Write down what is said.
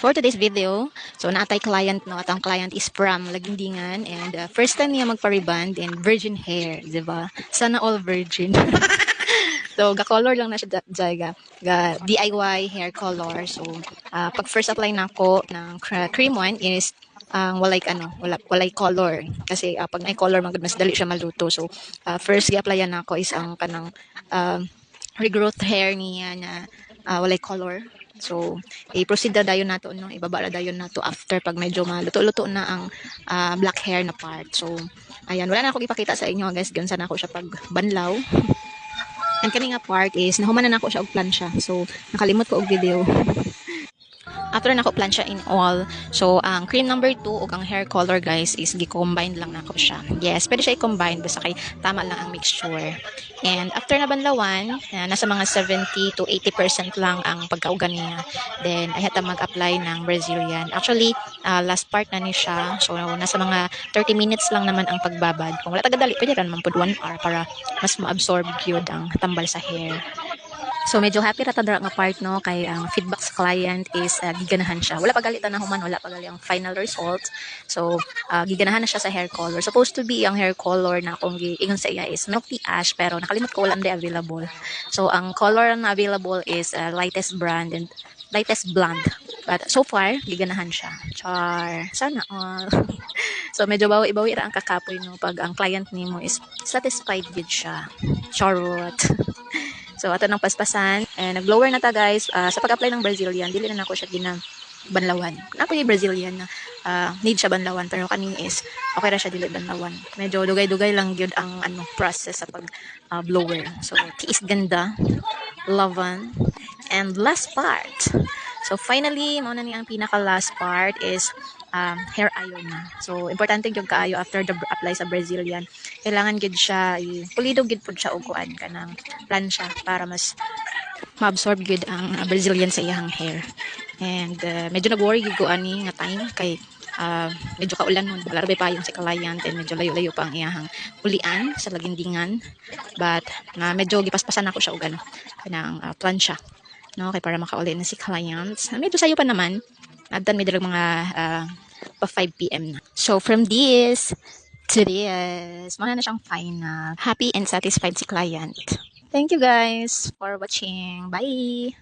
for today's video, so naatay client no, at ang client is from Lagindingan and first time niya magpa-rebond and virgin hair, di ba? Sana all virgin. So, ga-color lang na siya ga DIY hair color. So, pag first apply na ako ng cream one is walay color kasi pag may color mas dali siya maluto. So, first gi-applyan na ako is ang kanang regrowth hair niya na walay color. So, i-proceed na dayon nato no, ibaba na dayon nato after pag medyo maluto-luto na ang black hair na part. So, ayan, wala na ako ipakita sa inyo guys, ganun sana ako siya pag banlaw. And kani nga part is nahuman na ako siya og plansya. So, nakalimot ko og video. After na ako plansya in all, so ang cream number 2 ug ang hair color guys is gi-combine lang nako siya. Yes, pwede siya i-combine basta kay tama lang ang mixture. And after na banlawan, nasa mga 70 to 80% lang ang pagkaugan niya. Then I had to mag-apply ng Brazilian. Actually, last part na ni siya. So nasa mga 30 minutes lang naman ang pagbabad. Kung wala tagadali, pwede ran man pud 1 hour para mas ma-absorb gyud ang tambal sa hair. So medyo happy ra ta dra nga part no kay ang feedback sa client is giganahan siya. Wala pa gali ta na human, wala pa gali ang final result. So giganahan na siya sa hair color. Supposed to be ang hair color na akong giingon sa iya is milk tea ash pero nakalimot ko wala na available. So ang color na available is lightest brand and lightest blonde. But so far giganahan siya. Char. Sana all. So medyo bawi-bawi ra ang kakapoy no pag ang client nimo is satisfied with siya. Charot. So, ato ng paspasan. Nag-blower na ta guys. Sa pag-apply ng Brazilian, dili na ako siya banlawan. Ako yung Brazilian na need siya banlawan. Pero kanin is, okay ra siya dili banlawan. Medyo dugay-dugay lang yun ang process sa pag-blower. So, tiis ganda. Lavan. And last part. So, finally, mauna ni ang pinaka-last part is hair iron na. So, importante yung kaayo after the apply sa Brazilian. Kailangan gid siya, pulido gid pud siya uguan ka ng plansya para mas ma-absorb gid ang Brazilian sa iyang hair. And medyo nag-worry gid ko ani nga time kay medyo kaulan nun. Wala rin pa yung si client and medyo layo-layo pa ang iyang ulian sa Lagindingan. But medyo gipaspasan ako siya og ng plansya. No, kay para makauli na si client. Medyo sayo pa naman. Nagdan may dalang mga pa 5 PM na. So, from this to this, mana na siyang final. Happy and satisfied si client. Thank you guys for watching. Bye!